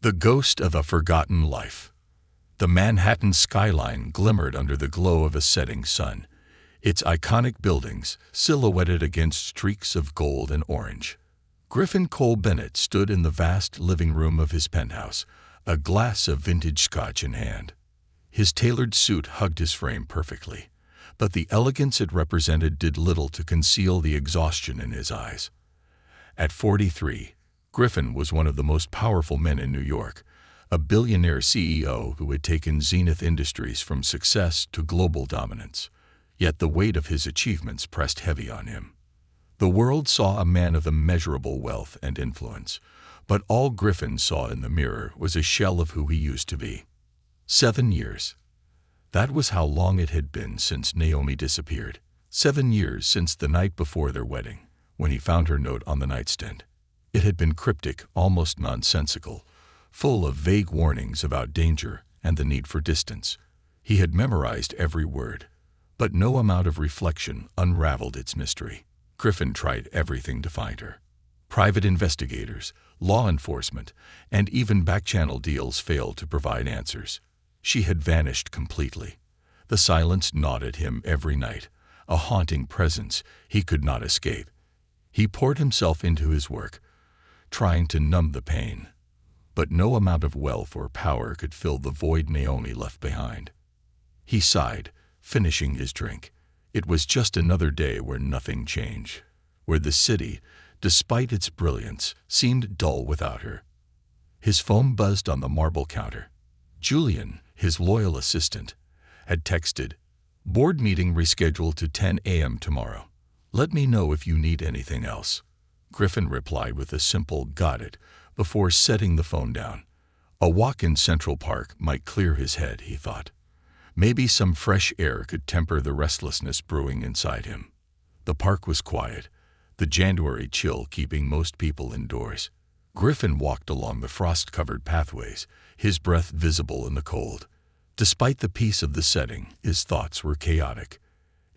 The ghost of a forgotten life. The Manhattan skyline glimmered under the glow of a setting sun, its iconic buildings silhouetted against streaks of gold and orange. Griffin Cole Bennett stood in the vast living room of his penthouse, a glass of vintage scotch in hand. His tailored suit hugged his frame perfectly, but the elegance it represented did little to conceal the exhaustion in his eyes. At 43, Griffin was one of the most powerful men in New York, a billionaire CEO who had taken Zenith Industries from success to global dominance. Yet the weight of his achievements pressed heavy on him. The world saw a man of immeasurable wealth and influence, but all Griffin saw in the mirror was a shell of who he used to be. 7 years. That was how long it had been since Naomi disappeared. 7 years since the night before their wedding, when he found her note on the nightstand. It had been cryptic, almost nonsensical, full of vague warnings about danger and the need for distance. He had memorized every word, but no amount of reflection unraveled its mystery. Griffin tried everything to find her. Private investigators, law enforcement, and even back-channel deals failed to provide answers. She had vanished completely. The silence gnawed at him every night, a haunting presence he could not escape. He poured himself into his work, trying to numb the pain. But no amount of wealth or power could fill the void Naomi left behind. He sighed, finishing his drink. It was just another day where nothing changed, where the city, despite its brilliance, seemed dull without her. His phone buzzed on the marble counter. Julian, his loyal assistant, had texted, "Board meeting rescheduled to 10 a.m. tomorrow. Let me know if you need anything else." Griffin replied with a simple "got it" before setting the phone down. A walk in Central Park might clear his head, he thought. Maybe some fresh air could temper the restlessness brewing inside him. The park was quiet, the January chill keeping most people indoors. Griffin walked along the frost-covered pathways, his breath visible in the cold. Despite the peace of the setting, his thoughts were chaotic.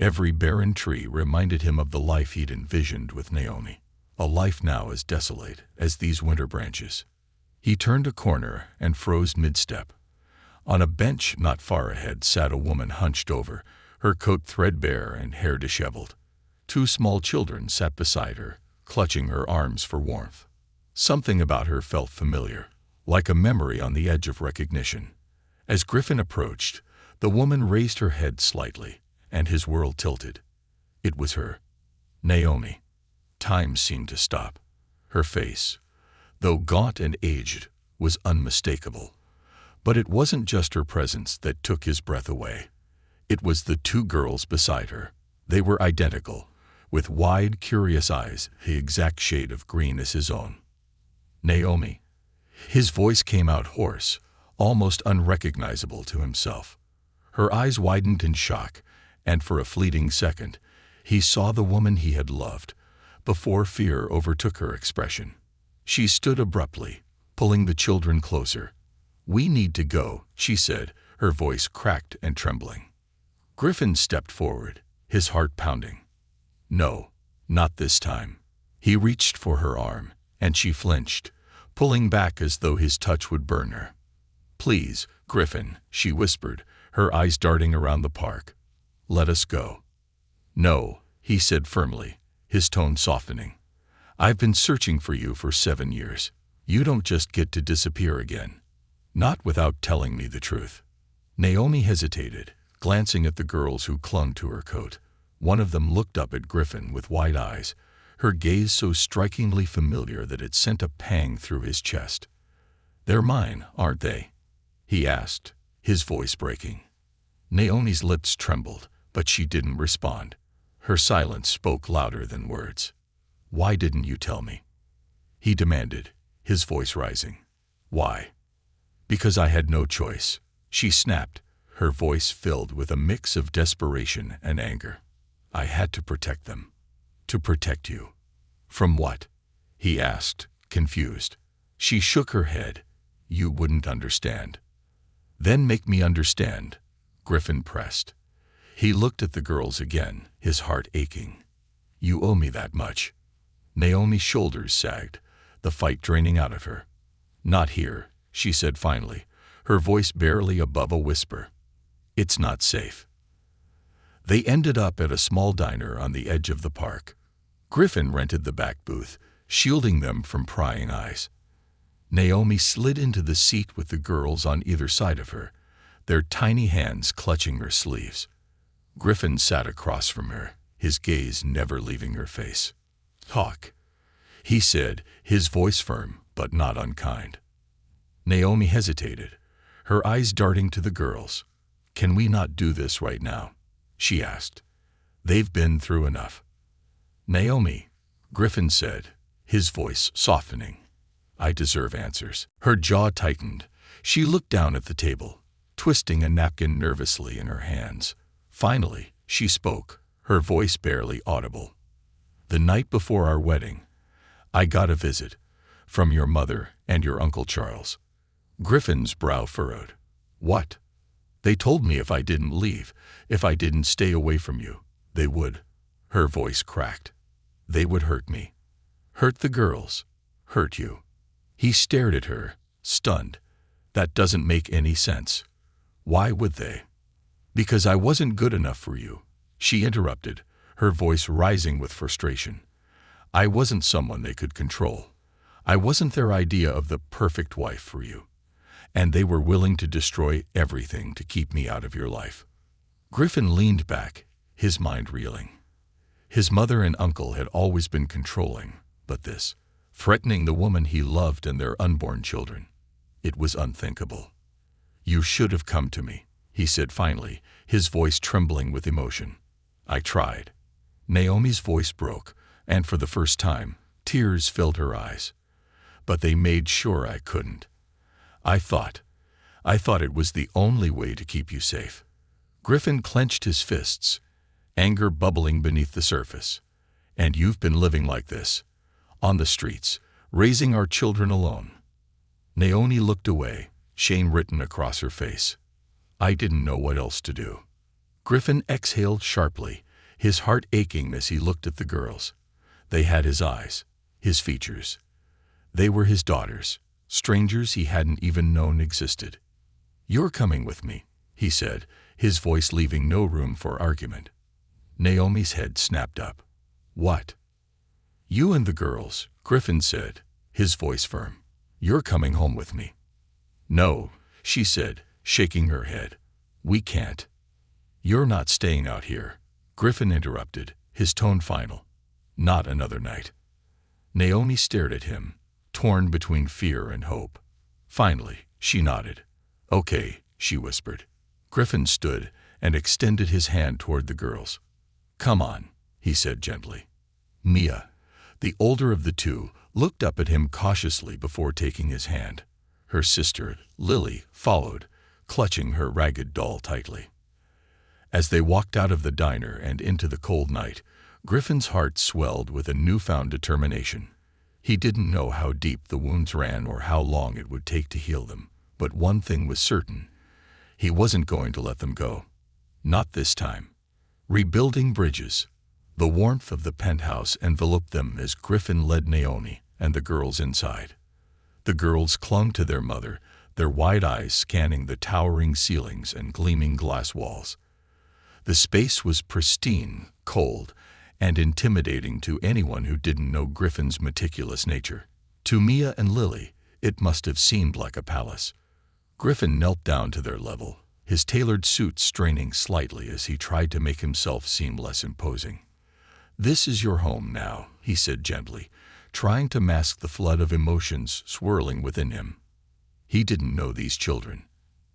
Every barren tree reminded him of the life he'd envisioned with Naomi, a life now as desolate as these winter branches. He turned a corner and froze mid-step. On a bench not far ahead sat a woman hunched over, her coat threadbare and hair disheveled. 2 small children sat beside her, clutching her arms for warmth. Something about her felt familiar, like a memory on the edge of recognition. As Griffin approached, the woman raised her head slightly, and his world tilted. It was her, Naomi. Time seemed to stop. Her face, though gaunt and aged, was unmistakable. But it wasn't just her presence that took his breath away. It was the 2 girls beside her. They were identical, with wide, curious eyes, the exact shade of green as his own. "Naomi." His voice came out hoarse, almost unrecognizable to himself. Her eyes widened in shock, and for a fleeting second, he saw the woman he had loved, before fear overtook her expression. She stood abruptly, pulling the children closer. "We need to go," she said, her voice cracked and trembling. Griffin stepped forward, his heart pounding. No, not this time. He reached for her arm, and she flinched, pulling back as though his touch would burn her. "Please, Griffin," she whispered, her eyes darting around the park. "Let us go." "No," he said firmly, his tone softening. "I've been searching for you for 7 years. You don't just get to disappear again. Not without telling me the truth." Naomi hesitated, glancing at the girls who clung to her coat. One of them looked up at Griffin with wide eyes, her gaze so strikingly familiar that it sent a pang through his chest. "They're mine, aren't they?" he asked, his voice breaking. Naomi's lips trembled, but she didn't respond. Her silence spoke louder than words. "Why didn't you tell me?" he demanded, his voice rising. "Why?" "Because I had no choice," she snapped, her voice filled with a mix of desperation and anger. "I had to protect them. To protect you." "From what?" he asked, confused. She shook her head. "You wouldn't understand." "Then make me understand," Griffin pressed. He looked at the girls again, his heart aching. "You owe me that much." Naomi's shoulders sagged, the fight draining out of her. "Not here," she said finally, her voice barely above a whisper. It's not safe. They ended up at a small diner on the edge of the park. Griffin rented the back booth, shielding them from prying eyes. Naomi slid into the seat with the girls on either side of her, their tiny hands clutching her sleeves. Griffin sat across from her, his gaze never leaving her face. "Talk," he said, his voice firm but not unkind. Naomi hesitated, her eyes darting to the girls. "Can we not do this right now?" she asked. "They've been through enough." "Naomi," Griffin said, his voice softening. "I deserve answers." Her jaw tightened. She looked down at the table, twisting a napkin nervously in her hands. Finally, she spoke, her voice barely audible. "The night before our wedding, I got a visit from your mother and your Uncle Charles." Griffin's brow furrowed. "What?" "They told me if I didn't leave, if I didn't stay away from you, they would." Her voice cracked. "They would hurt me. Hurt the girls. Hurt you." He stared at her, stunned. "That doesn't make any sense. Why would they?" "Because I wasn't good enough for you," she interrupted, her voice rising with frustration. "I wasn't someone they could control. I wasn't their idea of the perfect wife for you. And they were willing to destroy everything to keep me out of your life." Griffin leaned back, his mind reeling. His mother and uncle had always been controlling, but this, threatening the woman he loved and their unborn children, it was unthinkable. "You should have come to me," he said finally, his voice trembling with emotion. "I tried." Naomi's voice broke, and for the first time, tears filled her eyes. "But they made sure I couldn't. I thought it was the only way to keep you safe." Griffin clenched his fists, anger bubbling beneath the surface. "And you've been living like this, on the streets, raising our children alone." Naomi looked away, shame written across her face. "I didn't know what else to do." Griffin exhaled sharply, his heart aching as he looked at the girls. They had his eyes, his features. They were his daughters, strangers he hadn't even known existed. "You're coming with me," he said, his voice leaving no room for argument. Naomi's head snapped up. "What?" "You and the girls," Griffin said, his voice firm. "You're coming home with me." "No," she said, shaking her head. "We can't." "You're not staying out here," Griffin interrupted, his tone final. "Not another night." Naomi stared at him, torn between fear and hope. Finally, she nodded. "Okay," she whispered. Griffin stood and extended his hand toward the girls. "Come on," he said gently. Mia, the older of the two, looked up at him cautiously before taking his hand. Her sister, Lily, followed, clutching her ragged doll tightly. As they walked out of the diner and into the cold night, Griffin's heart swelled with a newfound determination. He didn't know how deep the wounds ran or how long it would take to heal them, but one thing was certain. He wasn't going to let them go. Not this time. Rebuilding bridges. The warmth of the penthouse enveloped them as Griffin led Naomi and the girls inside. The girls clung to their mother, their wide eyes scanning the towering ceilings and gleaming glass walls. The space was pristine, cold, and intimidating to anyone who didn't know Griffin's meticulous nature. To Mia and Lily, it must have seemed like a palace. Griffin knelt down to their level, his tailored suit straining slightly as he tried to make himself seem less imposing. "This is your home now," he said gently, trying to mask the flood of emotions swirling within him. He didn't know these children,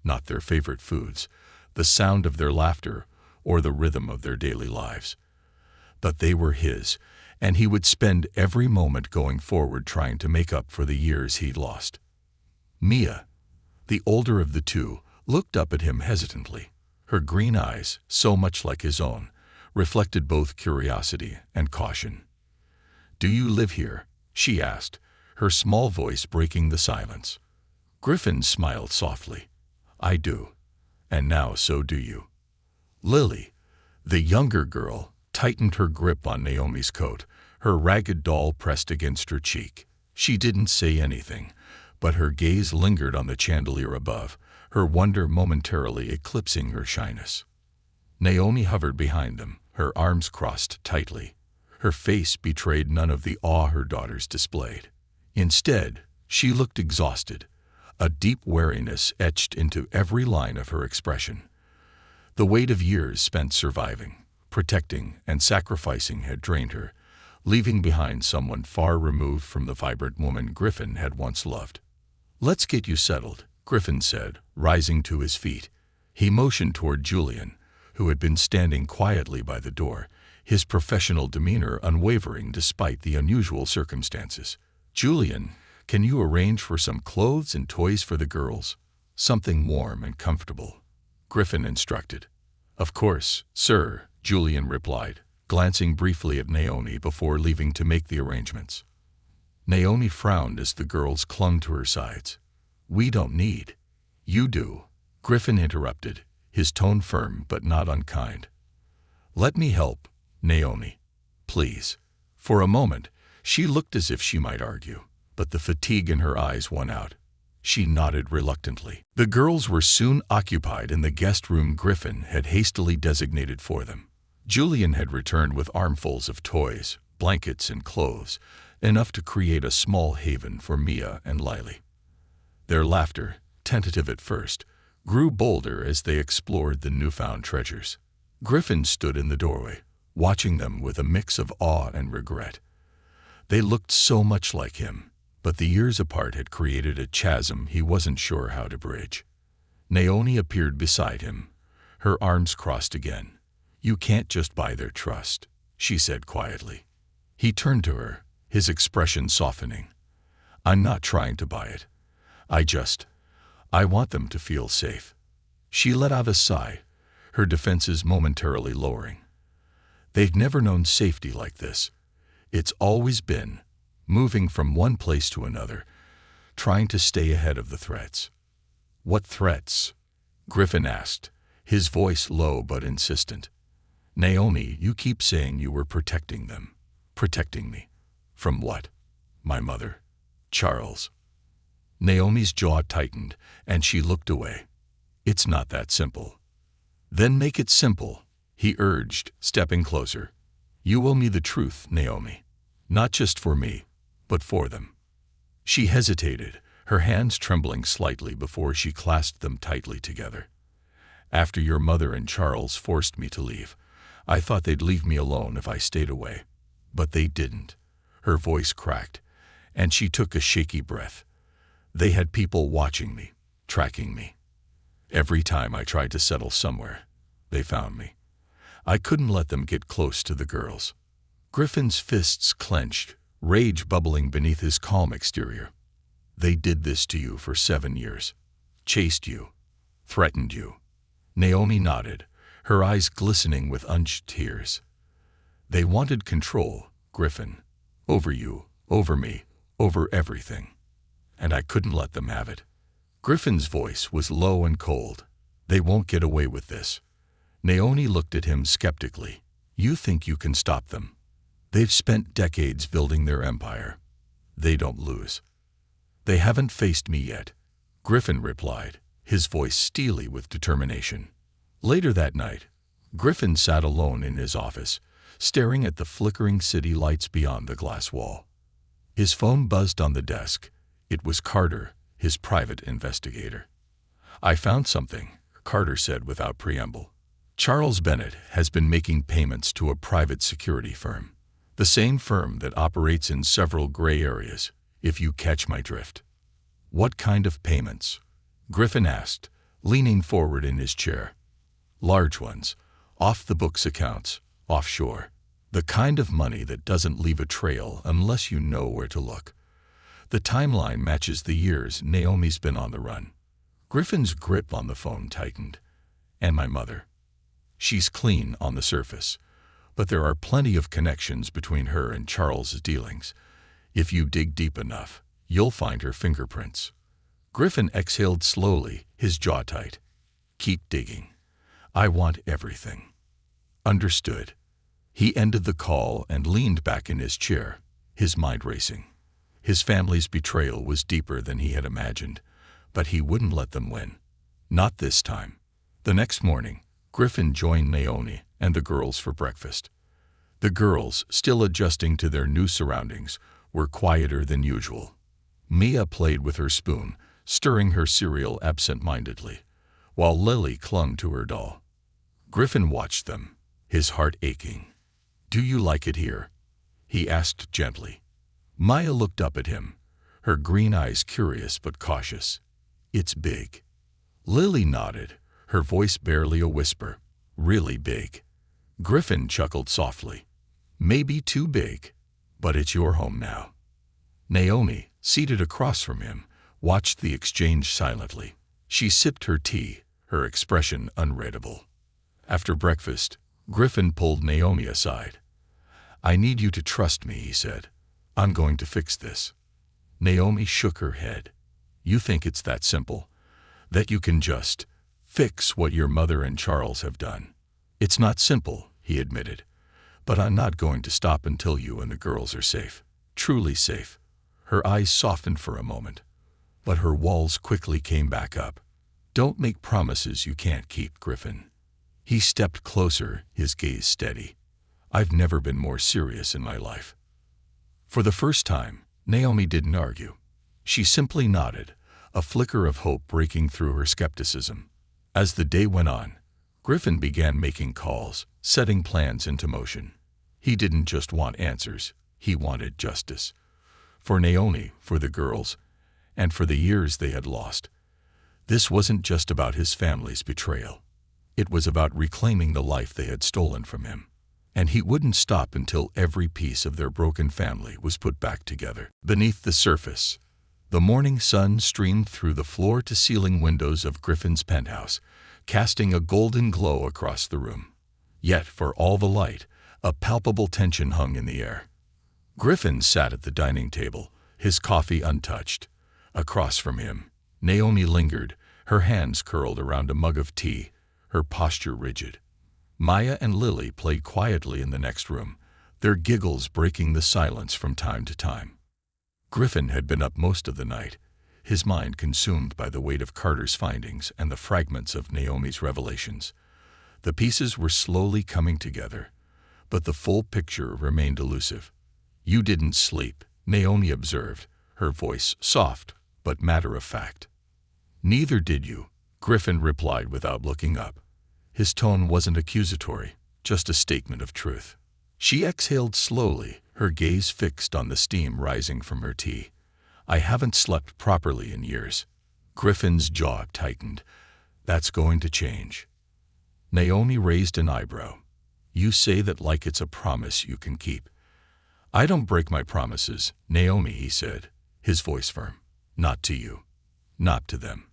not their favorite foods, the sound of their laughter, or the rhythm of their daily lives. But they were his, and he would spend every moment going forward trying to make up for the years he'd lost. Mia, the older of the two, looked up at him hesitantly. Her green eyes, so much like his own, reflected both curiosity and caution. "Do you live here?" she asked, her small voice breaking the silence. Griffin smiled softly. "I do. And now so do you." Lily, the younger girl, tightened her grip on Naomi's coat, her ragged doll pressed against her cheek. She didn't say anything, but her gaze lingered on the chandelier above, her wonder momentarily eclipsing her shyness. Naomi hovered behind them, her arms crossed tightly. Her face betrayed none of the awe her daughters displayed. Instead, she looked exhausted, a deep weariness etched into every line of her expression. The weight of years spent surviving, protecting, and sacrificing had drained her, leaving behind someone far removed from the vibrant woman Griffin had once loved. "Let's get you settled," Griffin said, rising to his feet. He motioned toward Julian, who had been standing quietly by the door, his professional demeanor unwavering despite the unusual circumstances. "Julian, can you arrange for some clothes and toys for the girls? Something warm and comfortable," Griffin instructed. "Of course, sir," Julian replied, glancing briefly at Naomi before leaving to make the arrangements. Naomi frowned as the girls clung to her sides. "We don't need." "You do," Griffin interrupted, his tone firm but not unkind. "Let me help, Naomi. Please." For a moment, she looked as if she might argue, but the fatigue in her eyes won out. She nodded reluctantly. The girls were soon occupied in the guest room Griffin had hastily designated for them. Julian had returned with armfuls of toys, blankets, and clothes, enough to create a small haven for Mia and Lily. Their laughter, tentative at first, grew bolder as they explored the newfound treasures. Griffin stood in the doorway, watching them with a mix of awe and regret. They looked so much like him, but the years apart had created a chasm he wasn't sure how to bridge. Naomi appeared beside him, her arms crossed again. "You can't just buy their trust," she said quietly. He turned to her, his expression softening. "I'm not trying to buy it. I want them to feel safe." She let out a sigh, her defenses momentarily lowering. They've never known safety like this. It's always been moving from one place to another, trying to stay ahead of the threats. "What threats?" Griffin asked, his voice low but insistent. "Naomi, you keep saying you were protecting them. Protecting me. From what? My mother? Charles?" Naomi's jaw tightened, and she looked away. "It's not that simple." "Then make it simple," he urged, stepping closer. "You owe me the truth, Naomi. Not just for me, but for them." She hesitated, her hands trembling slightly before she clasped them tightly together. "After your mother and Charles forced me to leave, I thought they'd leave me alone if I stayed away. But they didn't." Her voice cracked, and she took a shaky breath. "They had people watching me, tracking me. Every time I tried to settle somewhere, they found me. I couldn't let them get close to the girls." Griffin's fists clenched, rage bubbling beneath his calm exterior. "They did this to you for 7 years. Chased you. Threatened you." Naomi nodded, her eyes glistening with unshed tears. "They wanted control, Griffin. Over you, over me, over everything. And I couldn't let them have it." Griffin's voice was low and cold. "They won't get away with this." Naomi looked at him skeptically. "You think you can stop them? They've spent decades building their empire. They don't lose." "They haven't faced me yet," Griffin replied, his voice steely with determination. Later that night, Griffin sat alone in his office, staring at the flickering city lights beyond the glass wall. His phone buzzed on the desk. It was Carter, his private investigator. "I found something," Carter said without preamble. "Charles Bennett has been making payments to a private security firm. The same firm that operates in several gray areas, if you catch my drift." "What kind of payments?" Griffin asked, leaning forward in his chair. "Large ones, off-the-books accounts, offshore. The kind of money that doesn't leave a trail unless you know where to look. The timeline matches the years Naomi's been on the run." Griffin's grip on the phone tightened. "And my mother. She's clean on the surface, but there are plenty of connections between her and Charles's dealings. If you dig deep enough, you'll find her fingerprints." Griffin exhaled slowly, his jaw tight. "Keep digging. I want everything." "Understood." He ended the call and leaned back in his chair, his mind racing. His family's betrayal was deeper than he had imagined, but he wouldn't let them win. Not this time. The next morning, Griffin joined Naomi and the girls for breakfast. The girls, still adjusting to their new surroundings, were quieter than usual. Mia played with her spoon, stirring her cereal absent-mindedly, while Lily clung to her doll. Griffin watched them, his heart aching. "Do you like it here?" he asked gently. Maya looked up at him, her green eyes curious but cautious. "It's big." Lily nodded, her voice barely a whisper. "Really big." Griffin chuckled softly. "Maybe too big, but it's your home now." Naomi, seated across from him, watched the exchange silently. She sipped her tea, her expression unreadable. After breakfast, Griffin pulled Naomi aside. "I need you to trust me," he said. "I'm going to fix this." Naomi shook her head. "You think it's that simple? That you can just fix what your mother and Charles have done?" "It's not simple," he admitted, "but I'm not going to stop until you and the girls are safe. Truly safe." Her eyes softened for a moment, but her walls quickly came back up. "Don't make promises you can't keep, Griffin." He stepped closer, his gaze steady. "I've never been more serious in my life." For the first time, Naomi didn't argue. She simply nodded, a flicker of hope breaking through her skepticism. As the day went on, Griffin began making calls, setting plans into motion. He didn't just want answers, he wanted justice. For Naomi, for the girls, and for the years they had lost. This wasn't just about his family's betrayal. It was about reclaiming the life they had stolen from him. And he wouldn't stop until every piece of their broken family was put back together. Beneath the surface, the morning sun streamed through the floor-to-ceiling windows of Griffin's penthouse, casting a golden glow across the room. Yet, for all the light, a palpable tension hung in the air. Griffin sat at the dining table, his coffee untouched. Across from him, Naomi lingered, her hands curled around a mug of tea, her posture rigid. Maya and Lily played quietly in the next room, their giggles breaking the silence from time to time. Griffin had been up most of the night, his mind consumed by the weight of Carter's findings and the fragments of Naomi's revelations. The pieces were slowly coming together, but the full picture remained elusive. "You didn't sleep," Naomi observed, her voice soft but matter-of-fact. "Neither did you," Griffin replied without looking up. His tone wasn't accusatory, just a statement of truth. She exhaled slowly, her gaze fixed on the steam rising from her tea. "I haven't slept properly in years." Griffin's jaw tightened. "That's going to change." Naomi raised an eyebrow. "You say that like it's a promise you can keep." "I don't break my promises, Naomi," he said, his voice firm. "Not to you. Not to them."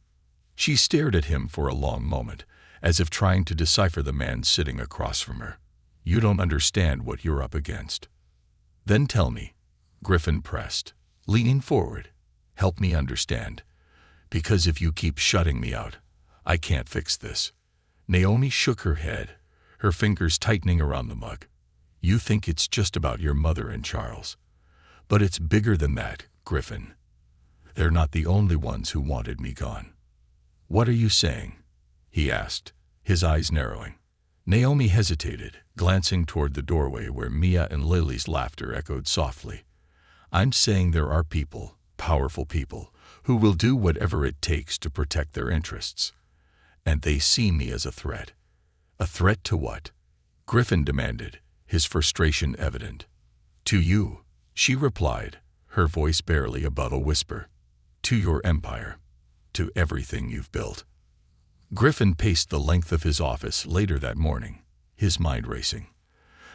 She stared at him for a long moment, as if trying to decipher the man sitting across from her. "You don't understand what you're up against." "Then tell me," Griffin pressed, leaning forward. "Help me understand. Because if you keep shutting me out, I can't fix this." Naomi shook her head, her fingers tightening around the mug. "You think it's just about your mother and Charles. But it's bigger than that, Griffin. They're not the only ones who wanted me gone." "What are you saying?" he asked, his eyes narrowing. Naomi hesitated, glancing toward the doorway where Mia and Lily's laughter echoed softly. "I'm saying there are people, powerful people, who will do whatever it takes to protect their interests. And they see me as a threat." "A threat to what?" Griffin demanded, his frustration evident. "To you," she replied, her voice barely above a whisper. "To your empire. To everything you've built." Griffin paced the length of his office later that morning, his mind racing.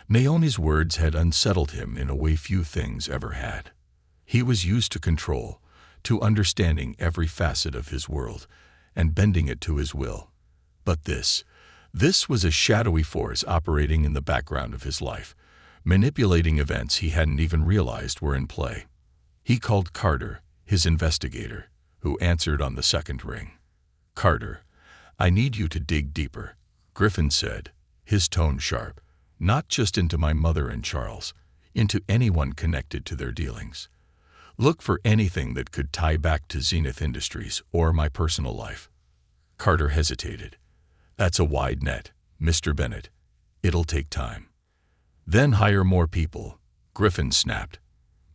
Naomi's words had unsettled him in a way few things ever had. He was used to control, to understanding every facet of his world, and bending it to his will. But this was a shadowy force operating in the background of his life, manipulating events he hadn't even realized were in play. He called Carter, his investigator, who answered on the second ring. "Carter, I need you to dig deeper," Griffin said, his tone sharp. "Not just into my mother and Charles, into anyone connected to their dealings. Look for anything that could tie back to Zenith Industries or my personal life. Carter hesitated. That's a wide net, Mr. Bennett. It'll take time. Then hire more people, Griffin snapped.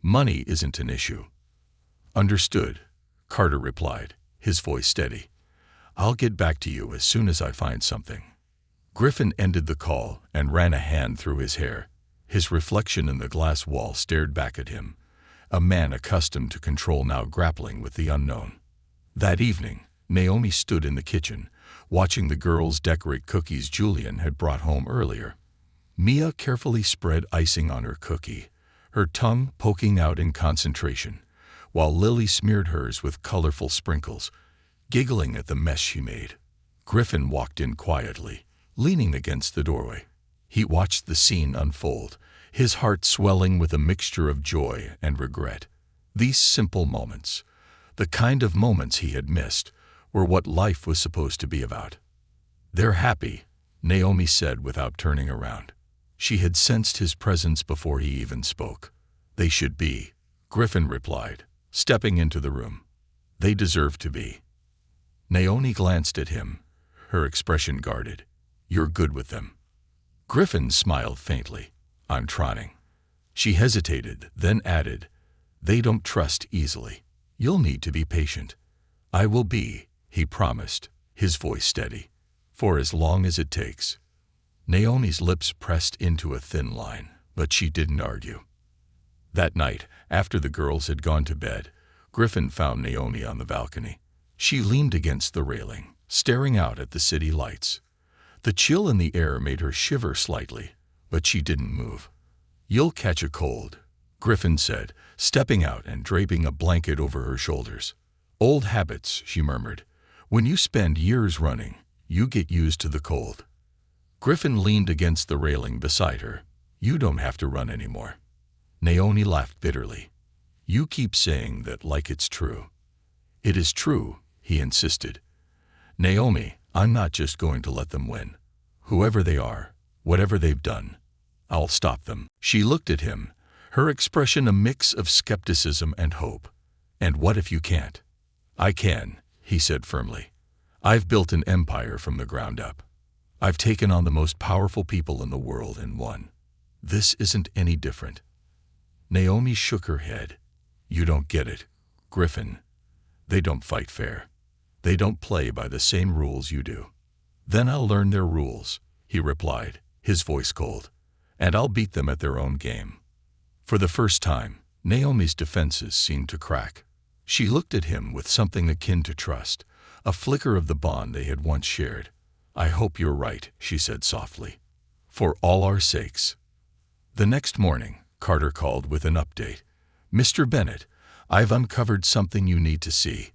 Money isn't an issue. Understood, Carter replied, his voice steady. I'll get back to you as soon as I find something. Griffin ended the call and ran a hand through his hair. His reflection in the glass wall stared back at him, a man accustomed to control now grappling with the unknown. That evening, Naomi stood in the kitchen, watching the girls decorate cookies Julian had brought home earlier. Mia carefully spread icing on her cookie, her tongue poking out in concentration, while Lily smeared hers with colorful sprinkles, giggling at the mess she made. Griffin walked in quietly, leaning against the doorway. He watched the scene unfold, his heart swelling with a mixture of joy and regret. These simple moments, the kind of moments he had missed, were what life was supposed to be about. They're happy, Naomi said without turning around. She had sensed his presence before he even spoke. They should be, Griffin replied, stepping into the room. They deserve to be. Naomi glanced at him, her expression guarded. You're good with them. Griffin smiled faintly. I'm trying. She hesitated, then added, they don't trust easily. You'll need to be patient. I will be, he promised, his voice steady, for as long as it takes. Naomi's lips pressed into a thin line, but she didn't argue. That night, after the girls had gone to bed, Griffin found Naomi on the balcony. She leaned against the railing, staring out at the city lights. The chill in the air made her shiver slightly, but she didn't move. You'll catch a cold, Griffin said, stepping out and draping a blanket over her shoulders. Old habits, she murmured. When you spend years running, you get used to the cold. Griffin leaned against the railing beside her. You don't have to run anymore. Naomi laughed bitterly. You keep saying that like it's true. It is true, he insisted. Naomi, I'm not just going to let them win. Whoever they are, whatever they've done, I'll stop them. She looked at him, her expression a mix of skepticism and hope. And what if you can't? I can, he said firmly. I've built an empire from the ground up. I've taken on the most powerful people in the world and won. This isn't any different. Naomi shook her head. You don't get it, Griffin. They don't fight fair. They don't play by the same rules you do. Then I'll learn their rules, he replied, his voice cold, and I'll beat them at their own game. For the first time, Naomi's defenses seemed to crack. She looked at him with something akin to trust, a flicker of the bond they had once shared. I hope you're right, she said softly. For all our sakes. The next morning, Carter called with an update. Mr. Bennett, I've uncovered something you need to see.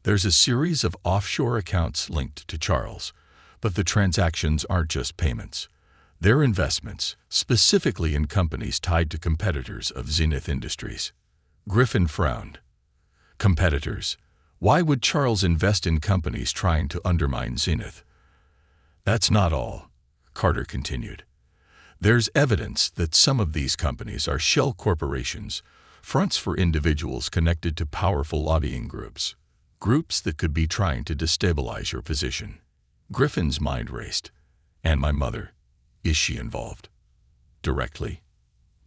There's a series of offshore accounts linked to Charles, but the transactions aren't just payments. They're investments, specifically in companies tied to competitors of Zenith Industries. Griffin frowned. Competitors? Why would Charles invest in companies trying to undermine Zenith? That's not all, Carter continued. There's evidence that some of these companies are shell corporations, fronts for individuals connected to powerful lobbying groups. Groups that could be trying to destabilize your position. Griffin's mind raced. And my mother, is she involved? Directly?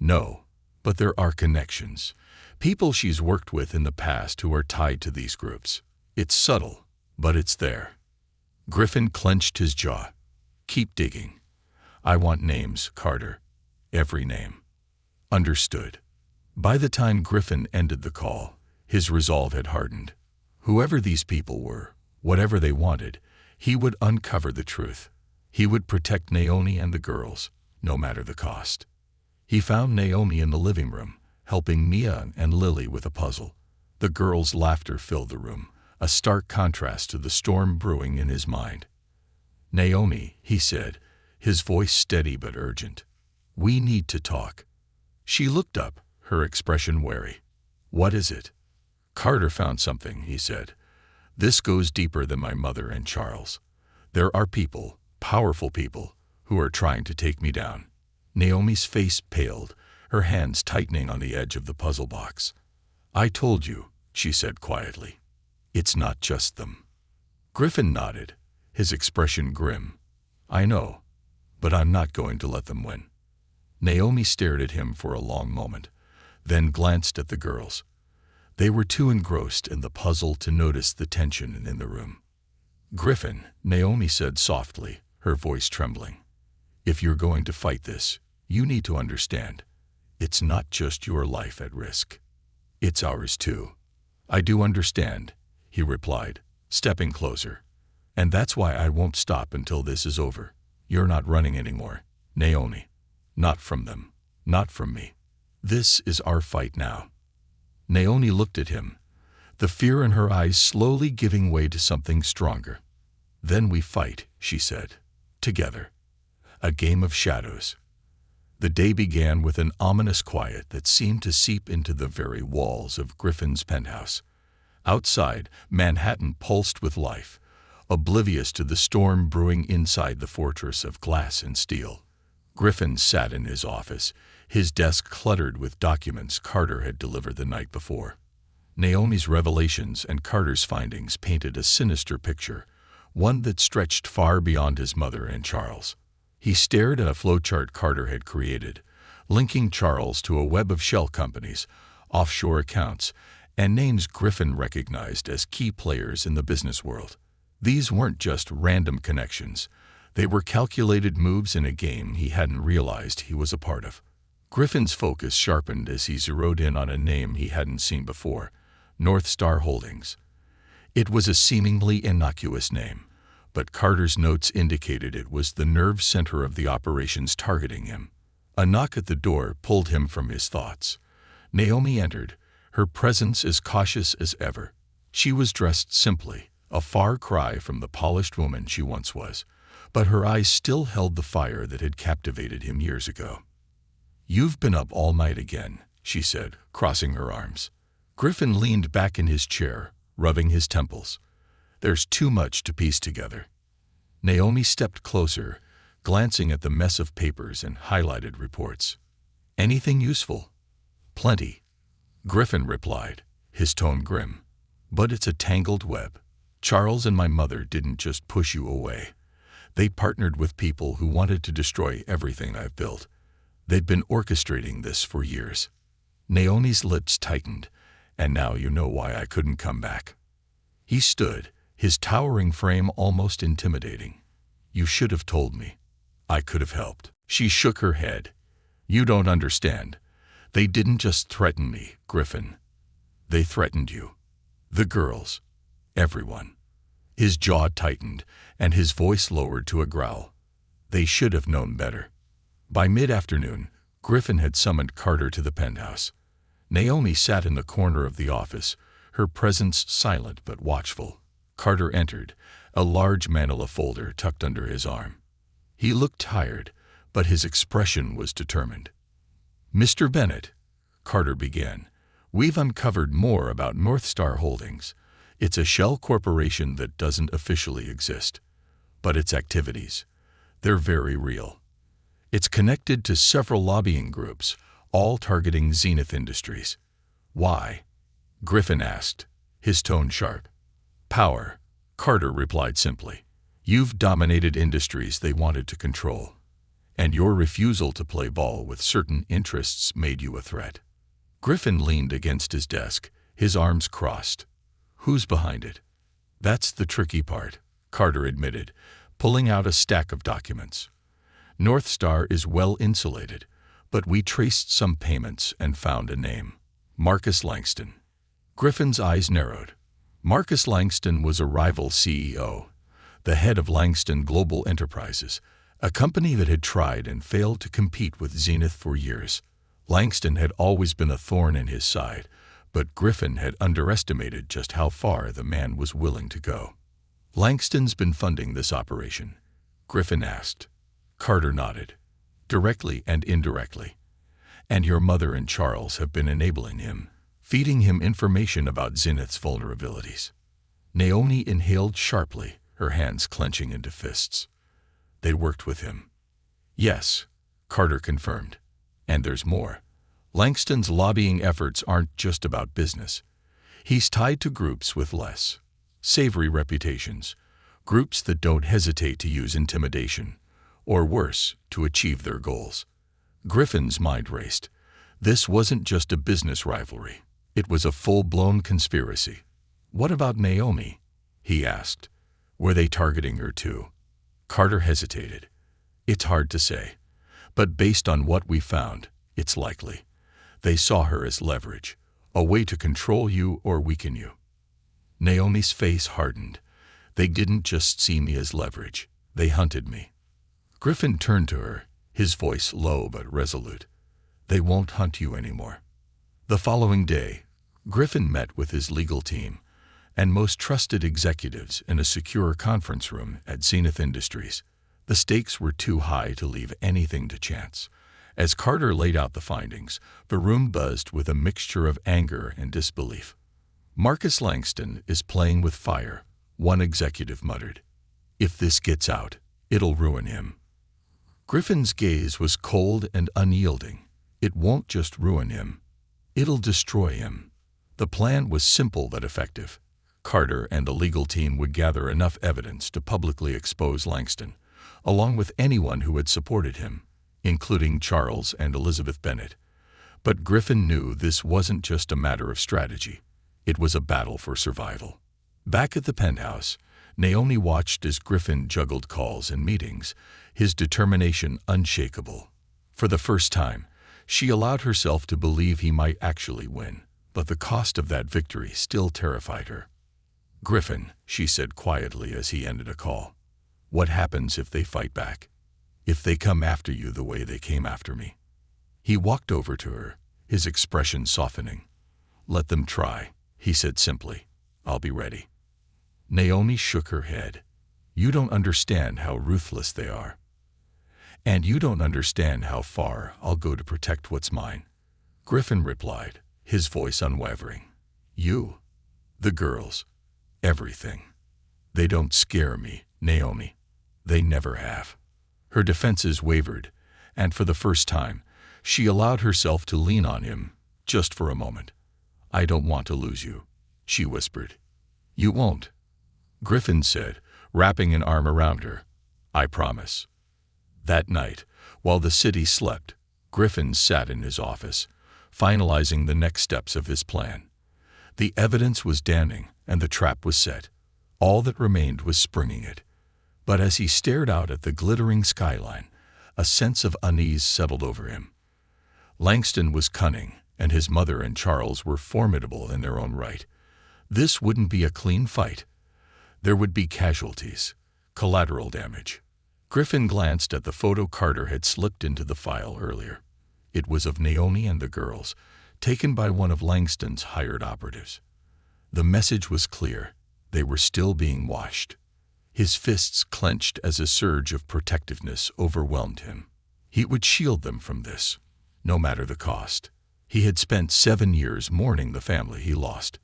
No, but there are connections. People she's worked with in the past who are tied to these groups. It's subtle, but it's there. Griffin clenched his jaw. Keep digging. I want names, Carter. Every name. Understood. By the time Griffin ended the call, his resolve had hardened. Whoever these people were, whatever they wanted, he would uncover the truth. He would protect Naomi and the girls, no matter the cost. He found Naomi in the living room, helping Mia and Lily with a puzzle. The girls' laughter filled the room, a stark contrast to the storm brewing in his mind. Naomi, he said, his voice steady but urgent. We need to talk. She looked up, her expression wary. What is it? Carter found something, he said. This goes deeper than my mother and Charles. There are people, powerful people, who are trying to take me down. Naomi's face paled, her hands tightening on the edge of the puzzle box. I told you, she said quietly. It's not just them. Griffin nodded, his expression grim. I know, but I'm not going to let them win. Naomi stared at him for a long moment, then glanced at the girls. They were too engrossed in the puzzle to notice the tension in the room. Griffin, Naomi said softly, her voice trembling. If you're going to fight this, you need to understand. It's not just your life at risk. It's ours too. I do understand, he replied, stepping closer. And that's why I won't stop until this is over. You're not running anymore, Naomi. Not from them. Not from me. This is our fight now. Naomi looked at him, the fear in her eyes slowly giving way to something stronger. Then we fight, she said. Together. A game of shadows. The day began with an ominous quiet that seemed to seep into the very walls of Griffin's penthouse. Outside, Manhattan pulsed with life, oblivious to the storm brewing inside the fortress of glass and steel. Griffin sat in his office, his desk cluttered with documents Carter had delivered the night before. Naomi's revelations and Carter's findings painted a sinister picture, one that stretched far beyond his mother and Charles. He stared at a flowchart Carter had created, linking Charles to a web of shell companies, offshore accounts, and names Griffin recognized as key players in the business world. These weren't just random connections. They were calculated moves in a game he hadn't realized he was a part of. Griffin's focus sharpened as he zeroed in on a name he hadn't seen before, North Star Holdings. It was a seemingly innocuous name, but Carter's notes indicated it was the nerve center of the operations targeting him. A knock at the door pulled him from his thoughts. Naomi entered, her presence as cautious as ever. She was dressed simply, a far cry from the polished woman she once was, but her eyes still held the fire that had captivated him years ago. You've been up all night again, she said, crossing her arms. Griffin leaned back in his chair, rubbing his temples. There's too much to piece together. Naomi stepped closer, glancing at the mess of papers and highlighted reports. Anything useful? Plenty, Griffin replied, his tone grim. But it's a tangled web. Charles and my mother didn't just push you away. They partnered with people who wanted to destroy everything I've built. They'd been orchestrating this for years. Naomi's lips tightened, and now you know why I couldn't come back. He stood, his towering frame almost intimidating. You should have told me. I could have helped. She shook her head. You don't understand. They didn't just threaten me, Griffin. They threatened you. The girls. Everyone. His jaw tightened, and his voice lowered to a growl. They should have known better. By mid-afternoon, Griffin had summoned Carter to the penthouse. Naomi sat in the corner of the office, her presence silent but watchful. Carter entered, a large manila folder tucked under his arm. He looked tired, but his expression was determined. Mr. Bennett, Carter began, we've uncovered more about North Star Holdings. It's a shell corporation that doesn't officially exist. But its activities, they're very real. It's connected to several lobbying groups, all targeting Zenith Industries. Why? Griffin asked, his tone sharp. Power, Carter replied simply. You've dominated industries they wanted to control, and your refusal to play ball with certain interests made you a threat. Griffin leaned against his desk, his arms crossed. Who's behind it? That's the tricky part, Carter admitted, pulling out a stack of documents. North Star is well insulated, but we traced some payments and found a name. Marcus Langston. Griffin's eyes narrowed. Marcus Langston was a rival CEO, the head of Langston Global Enterprises, a company that had tried and failed to compete with Zenith for years. Langston had always been a thorn in his side, but Griffin had underestimated just how far the man was willing to go. Langston's been funding this operation, Griffin asked. Carter nodded, directly and indirectly. And your mother and Charles have been enabling him, feeding him information about Zenith's vulnerabilities. Naomi inhaled sharply, her hands clenching into fists. They worked with him. Yes, Carter confirmed. And there's more. Langston's lobbying efforts aren't just about business. He's tied to groups with less savory reputations, groups that don't hesitate to use intimidation, or worse, to achieve their goals. Griffin's mind raced. This wasn't just a business rivalry. It was a full-blown conspiracy. "What about Naomi?" he asked. "Were they targeting her too?" Carter hesitated. "It's hard to say. But based on what we found, it's likely. They saw her as leverage, a way to control you or weaken you." Naomi's face hardened. "They didn't just see me as leverage. They hunted me." Griffin turned to her, his voice low but resolute. "They won't hunt you anymore." The following day, Griffin met with his legal team and most trusted executives in a secure conference room at Zenith Industries. The stakes were too high to leave anything to chance. As Carter laid out the findings, the room buzzed with a mixture of anger and disbelief. "Marcus Langston is playing with fire," one executive muttered. "If this gets out, it'll ruin him." Griffin's gaze was cold and unyielding. "It won't just ruin him. It'll destroy him." The plan was simple but effective. Carter and the legal team would gather enough evidence to publicly expose Langston, along with anyone who had supported him, including Charles and Elizabeth Bennet. But Griffin knew this wasn't just a matter of strategy. It was a battle for survival. Back at the penthouse, Naomi watched as Griffin juggled calls and meetings, his determination unshakable. For the first time, she allowed herself to believe he might actually win, but the cost of that victory still terrified her. "Griffin," she said quietly as he ended a call, "what happens if they fight back? If they come after you the way they came after me?" He walked over to her, his expression softening. "Let them try," he said simply. "I'll be ready." Naomi shook her head. "You don't understand how ruthless they are. And you don't understand how far I'll go to protect what's mine." Griffin replied, his voice unwavering. "You, the girls, everything. They don't scare me, Naomi. They never have." Her defenses wavered, and for the first time, she allowed herself to lean on him, just for a moment. "I don't want to lose you," she whispered. "You won't," Griffin said, wrapping an arm around her. "I promise." That night, while the city slept, Griffin sat in his office, finalizing the next steps of his plan. The evidence was damning, and the trap was set. All that remained was springing it. But as he stared out at the glittering skyline, a sense of unease settled over him. Langston was cunning, and his mother and Charles were formidable in their own right. This wouldn't be a clean fight. There would be casualties, collateral damage. Griffin glanced at the photo Carter had slipped into the file earlier. It was of Naomi and the girls, taken by one of Langston's hired operatives. The message was clear. They were still being watched. His fists clenched as a surge of protectiveness overwhelmed him. He would shield them from this, no matter the cost. He had spent 7 years mourning the family he lost.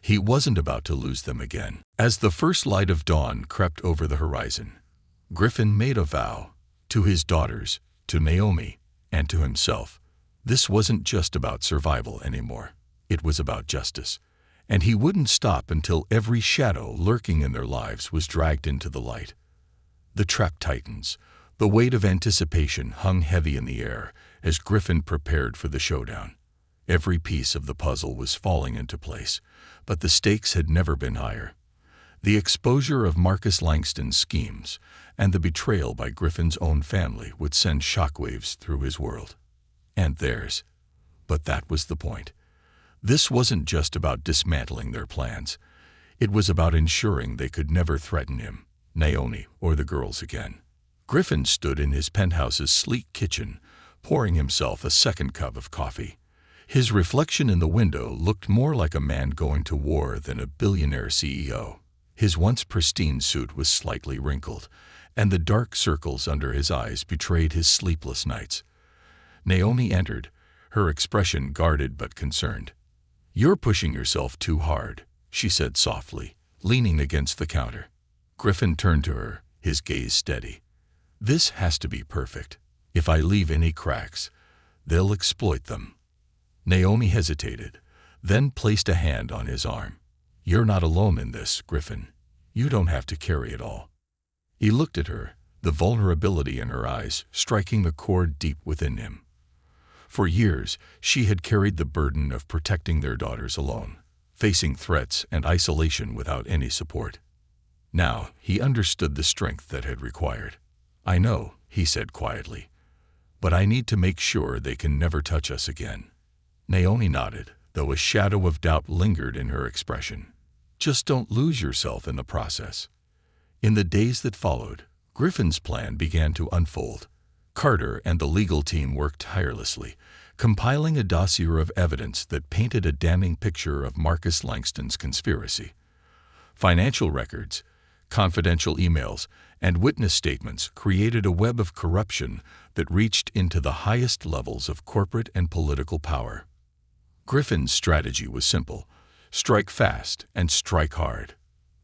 He wasn't about to lose them again. As the first light of dawn crept over the horizon, Griffin made a vow, to his daughters, to Naomi, and to himself. This wasn't just about survival anymore. It was about justice. And he wouldn't stop until every shadow lurking in their lives was dragged into the light. The trap tightens. The weight of anticipation hung heavy in the air as Griffin prepared for the showdown. Every piece of the puzzle was falling into place, but the stakes had never been higher. The exposure of Marcus Langston's schemes and the betrayal by Griffin's own family would send shockwaves through his world. And theirs. But that was the point. This wasn't just about dismantling their plans. It was about ensuring they could never threaten him, Naomi, or the girls again. Griffin stood in his penthouse's sleek kitchen, pouring himself a second cup of coffee. His reflection in the window looked more like a man going to war than a billionaire CEO. His once pristine suit was slightly wrinkled, and the dark circles under his eyes betrayed his sleepless nights. Naomi entered, her expression guarded but concerned. "You're pushing yourself too hard," she said softly, leaning against the counter. Griffin turned to her, his gaze steady. "This has to be perfect. If I leave any cracks, they'll exploit them." Naomi hesitated, then placed a hand on his arm. "You're not alone in this, Griffin. You don't have to carry it all." He looked at her, the vulnerability in her eyes striking the chord deep within him. For years, she had carried the burden of protecting their daughters alone, facing threats and isolation without any support. Now, he understood the strength that had required. "I know," he said quietly, "but I need to make sure they can never touch us again." Naomi nodded, though a shadow of doubt lingered in her expression. "Just don't lose yourself in the process." In the days that followed, Griffin's plan began to unfold. Carter and the legal team worked tirelessly, compiling a dossier of evidence that painted a damning picture of Marcus Langston's conspiracy. Financial records, confidential emails, and witness statements created a web of corruption that reached into the highest levels of corporate and political power. Griffin's strategy was simple: strike fast and strike hard.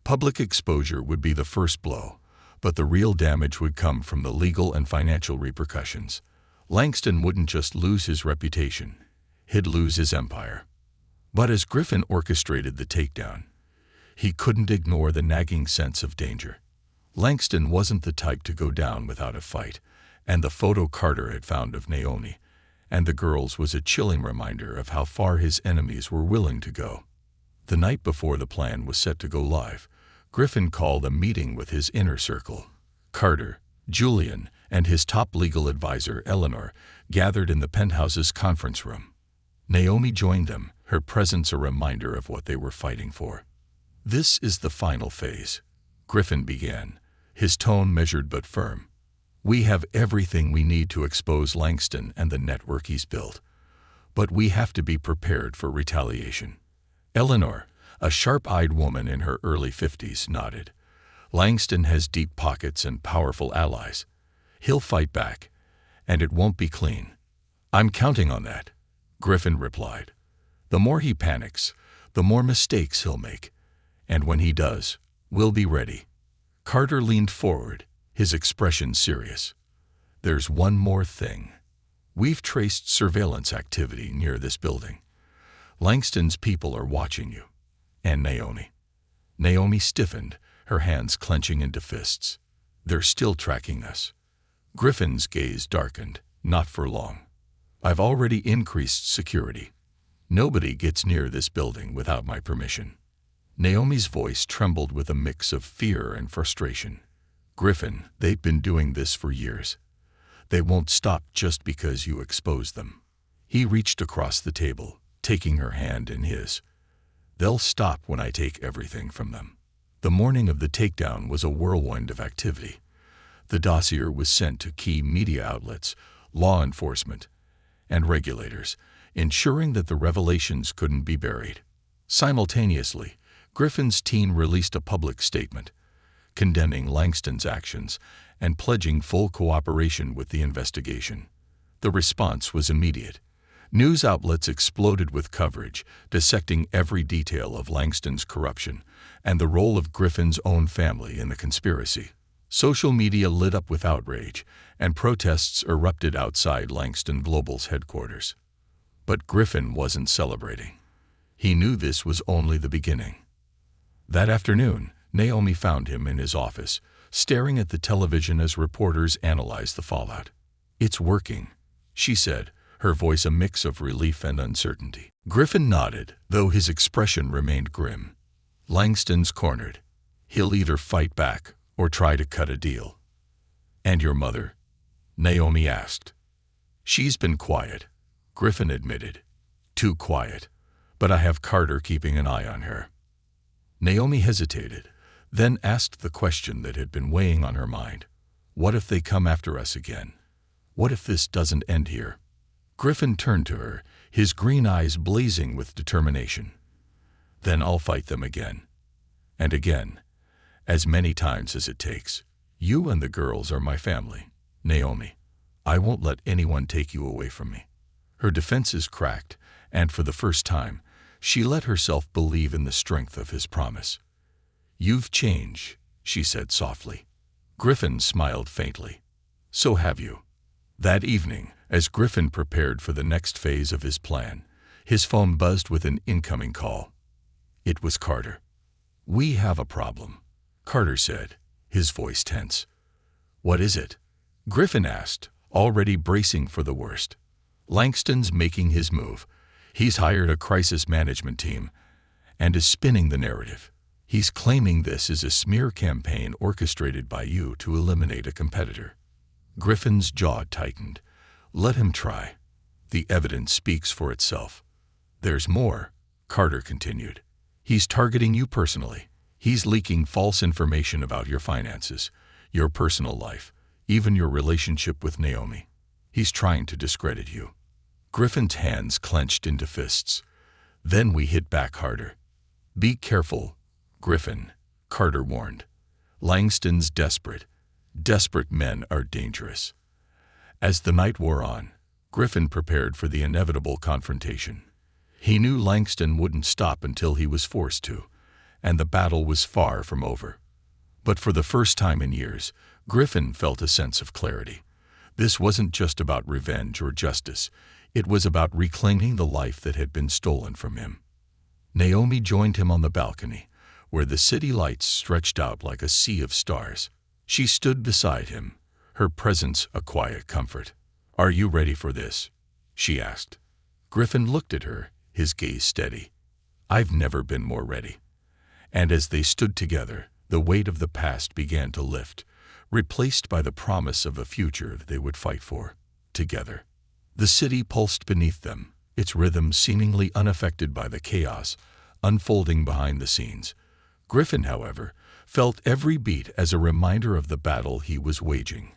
Public exposure would be the first blow, but the real damage would come from the legal and financial repercussions. Langston wouldn't just lose his reputation, he'd lose his empire. But as Griffin orchestrated the takedown, he couldn't ignore the nagging sense of danger. Langston wasn't the type to go down without a fight, and the photo Carter had found of Naomi and the girls was a chilling reminder of how far his enemies were willing to go. The night before the plan was set to go live, Griffin called a meeting with his inner circle. Carter, Julian, and his top legal advisor, Eleanor, gathered in the penthouse's conference room. Naomi joined them, her presence a reminder of what they were fighting for. "This is the final phase," Griffin began, his tone measured but firm. "We have everything we need to expose Langston and the network he's built. But we have to be prepared for retaliation." Eleanor, a sharp-eyed woman in her early 50s, nodded. "Langston has deep pockets and powerful allies. He'll fight back, and it won't be clean." "I'm counting on that," Griffin replied. "The more he panics, the more mistakes he'll make. And when he does, we'll be ready." Carter leaned forward, his expression serious. "There's one more thing. We've traced surveillance activity near this building. Langston's people are watching you. And Naomi." Naomi stiffened, her hands clenching into fists. "They're still tracking us." Griffin's gaze darkened, not for long. "I've already increased security. Nobody gets near this building without my permission." Naomi's voice trembled with a mix of fear and frustration. "Griffin, they've been doing this for years. They won't stop just because you expose them." He reached across the table, taking her hand in his. "They'll stop when I take everything from them." The morning of the takedown was a whirlwind of activity. The dossier was sent to key media outlets, law enforcement, and regulators, ensuring that the revelations couldn't be buried. Simultaneously, Griffin's team released a public statement, condemning Langston's actions and pledging full cooperation with the investigation. The response was immediate. News outlets exploded with coverage, dissecting every detail of Langston's corruption and the role of Griffin's own family in the conspiracy. Social media lit up with outrage, and protests erupted outside Langston Global's headquarters. But Griffin wasn't celebrating. He knew this was only the beginning. That afternoon, Naomi found him in his office, staring at the television as reporters analyzed the fallout. "It's working," she said, her voice a mix of relief and uncertainty. Griffin nodded, though his expression remained grim. "Langston's cornered. He'll either fight back or try to cut a deal." "And your mother?" Naomi asked. "She's been quiet," Griffin admitted. "Too quiet. But I have Carter keeping an eye on her." Naomi hesitated, then asked the question that had been weighing on her mind. "What if they come after us again? What if this doesn't end here?" Griffin turned to her, his green eyes blazing with determination. "Then I'll fight them again. And again. As many times as it takes. You and the girls are my family, Naomi. I won't let anyone take you away from me." Her defenses cracked, and for the first time, she let herself believe in the strength of his promise. "You've changed," she said softly. Griffin smiled faintly. "So have you." That evening, as Griffin prepared for the next phase of his plan, His phone buzzed with an incoming call. It was Carter. "We have a problem," Carter said, his voice tense. "What is it?" Griffin asked, already bracing for the worst. "Langston's making his move. He's hired a crisis management team and is spinning the narrative. He's claiming this is a smear campaign orchestrated by you to eliminate a competitor." Griffin's jaw tightened. "Let him try. The evidence speaks for itself." "There's more," Carter continued. "He's targeting you personally. He's leaking false information about your finances, your personal life, even your relationship with Naomi. He's trying to discredit you." Griffin's hands clenched into fists. "Then we hit back harder." "Be careful, Griffin," Carter warned. "Langston's desperate. Desperate men are dangerous." As the night wore on, Griffin prepared for the inevitable confrontation. He knew Langston wouldn't stop until he was forced to, and the battle was far from over. But for the first time in years, Griffin felt a sense of clarity. This wasn't just about revenge or justice. It was about reclaiming the life that had been stolen from him. Naomi joined him on the balcony, where the city lights stretched out like a sea of stars. She stood beside him, her presence a quiet comfort. "Are you ready for this?" she asked. Griffin looked at her, his gaze steady. "I've never been more ready." And as they stood together, the weight of the past began to lift, replaced by the promise of a future they would fight for, together. The city pulsed beneath them, its rhythm seemingly unaffected by the chaos unfolding behind the scenes. Griffin, however, felt every beat as a reminder of the battle he was waging,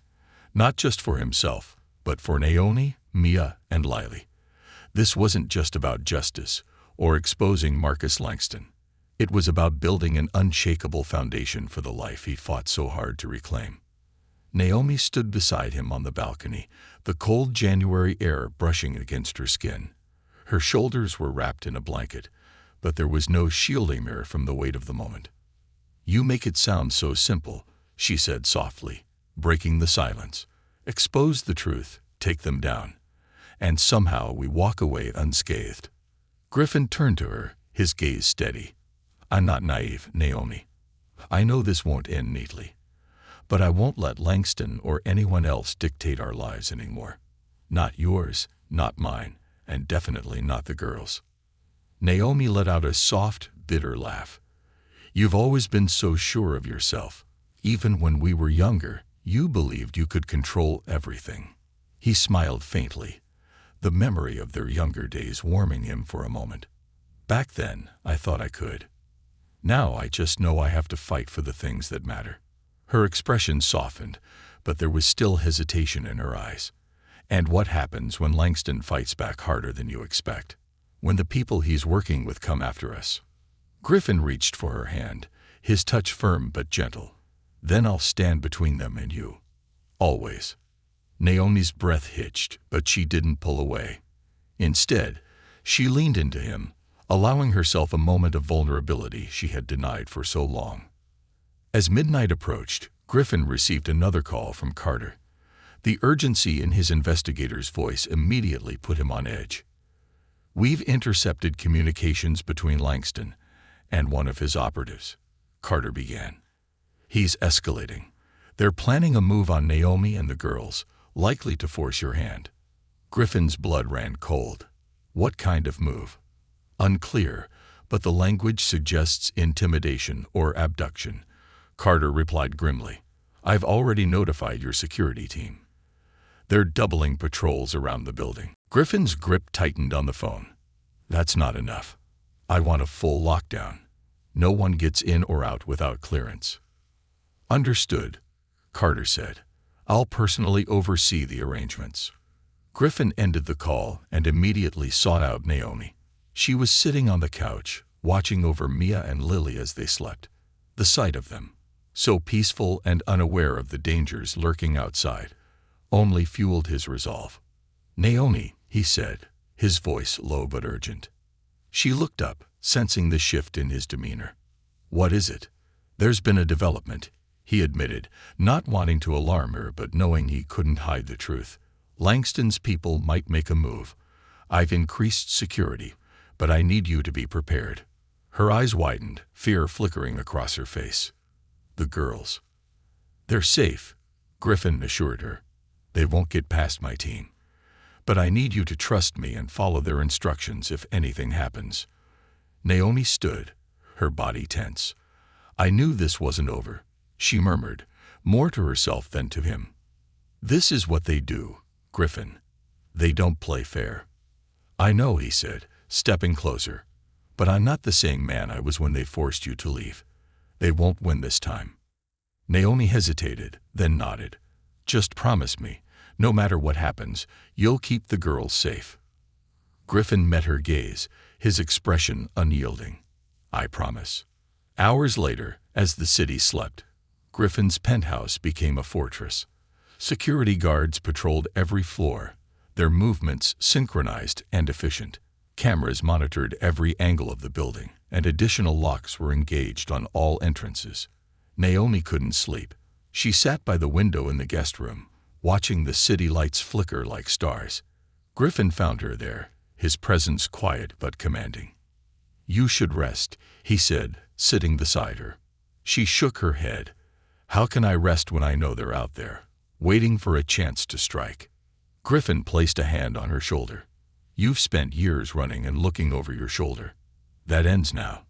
not just for himself, but for Naomi, Mia, and Lily. This wasn't just about justice or exposing Marcus Langston. It was about building an unshakable foundation for the life he fought so hard to reclaim. Naomi stood beside him on the balcony, the cold January air brushing against her skin. Her shoulders were wrapped in a blanket, but there was no shielding her from the weight of the moment. "You make it sound so simple," she said softly, breaking the silence. "Expose the truth, take them down, and somehow we walk away unscathed." Griffin turned to her, his gaze steady. "I'm not naive, Naomi. I know this won't end neatly. But I won't let Langston or anyone else dictate our lives anymore. Not yours, not mine, and definitely not the girls." Naomi let out a soft, bitter laugh. "You've always been so sure of yourself. Even when we were younger, you believed you could control everything." He smiled faintly, the memory of their younger days warming him for a moment. "Back then, I thought I could. Now I just know I have to fight for the things that matter." Her expression softened, but there was still hesitation in her eyes. "And what happens when Langston fights back harder than you expect? When the people he's working with come after us?" Griffin reached for her hand, his touch firm but gentle. "Then I'll stand between them and you. Always." Naomi's breath hitched, but she didn't pull away. Instead, she leaned into him, allowing herself a moment of vulnerability she had denied for so long. As midnight approached, Griffin received another call from Carter. The urgency in his investigator's voice immediately put him on edge. "We've intercepted communications between Langston and one of his operatives," Carter began. "He's escalating. They're planning a move on Naomi and the girls, likely to force your hand." Griffin's blood ran cold. "What kind of move?" "Unclear, but the language suggests intimidation or abduction," Carter replied grimly. "I've already notified your security team. They're doubling patrols around the building." Griffin's grip tightened on the phone. "That's not enough. I want a full lockdown. No one gets in or out without clearance." "Understood," Carter said. "I'll personally oversee the arrangements." Griffin ended the call and immediately sought out Naomi. She was sitting on the couch, watching over Mia and Lily as they slept. The sight of them, so peaceful and unaware of the dangers lurking outside, only fueled his resolve. "Naomi," he said, his voice low but urgent. She looked up, sensing the shift in his demeanor. "What is it?" "There's been a development," he admitted, not wanting to alarm her but knowing he couldn't hide the truth. "Langston's people might make a move. I've increased security, but I need you to be prepared." Her eyes widened, fear flickering across her face. "The girls. They're safe," Griffin assured her. "They won't get past my team. But I need you to trust me and follow their instructions if anything happens." Naomi stood, her body tense. "I knew this wasn't over," she murmured, more to herself than to him. "This is what they do, Griffin. They don't play fair." "I know," he said, stepping closer. "But I'm not the same man I was when they forced you to leave. They won't win this time." Naomi hesitated, then nodded. "Just promise me, no matter what happens, you'll keep the girls safe." Griffin met her gaze, his expression unyielding. "I promise." Hours later, as the city slept, Griffin's penthouse became a fortress. Security guards patrolled every floor, their movements synchronized and efficient. Cameras monitored every angle of the building, and additional locks were engaged on all entrances. Naomi couldn't sleep. She sat by the window in the guest room, watching the city lights flicker like stars. Griffin found her there, his presence quiet but commanding. "You should rest," he said, sitting beside her. She shook her head. "How can I rest when I know they're out there, waiting for a chance to strike?" Griffin placed a hand on her shoulder. "You've spent years running and looking over your shoulder. That ends now.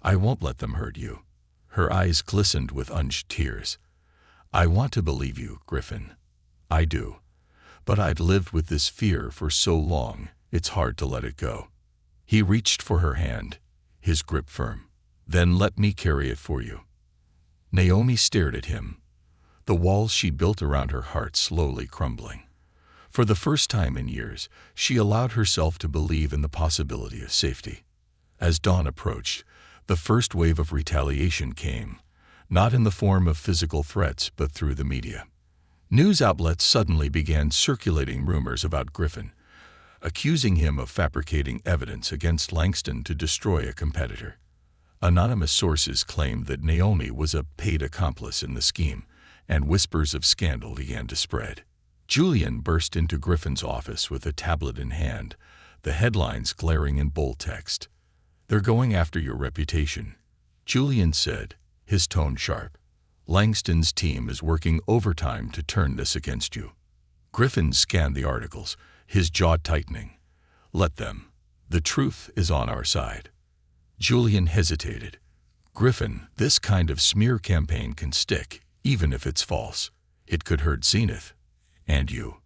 I won't let them hurt you." Her eyes glistened with unshed tears. "I want to believe you, Griffin. I do. But I've lived with this fear for so long, it's hard to let it go." He reached for her hand, his grip firm. "Then let me carry it for you." Naomi stared at him, the walls she built around her heart slowly crumbling. For the first time in years, she allowed herself to believe in the possibility of safety. As dawn approached, the first wave of retaliation came, not in the form of physical threats but through the media. News outlets suddenly began circulating rumors about Griffin, accusing him of fabricating evidence against Langston to destroy a competitor. Anonymous sources claimed that Naomi was a paid accomplice in the scheme, and whispers of scandal began to spread. Julian burst into Griffin's office with a tablet in hand, the headlines glaring in bold text. "They're going after your reputation," Julian said, his tone sharp. "Langston's team is working overtime to turn this against you." Griffin scanned the articles, his jaw tightening. "Let them. The truth is on our side." Julian hesitated. "Griffin, this kind of smear campaign can stick, even if it's false. It could hurt Zenith. And you."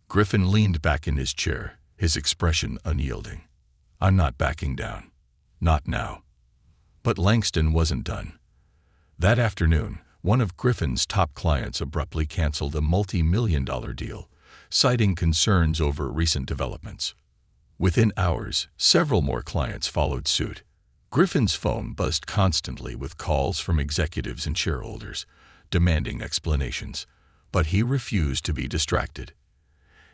Griffin leaned back in his chair, his expression unyielding. "I'm not backing down. Not now." But Langston wasn't done. That afternoon, one of Griffin's top clients abruptly canceled a multi-million-dollar deal, citing concerns over recent developments. Within hours, several more clients followed suit. Griffin's phone buzzed constantly with calls from executives and shareholders, demanding explanations, but he refused to be distracted.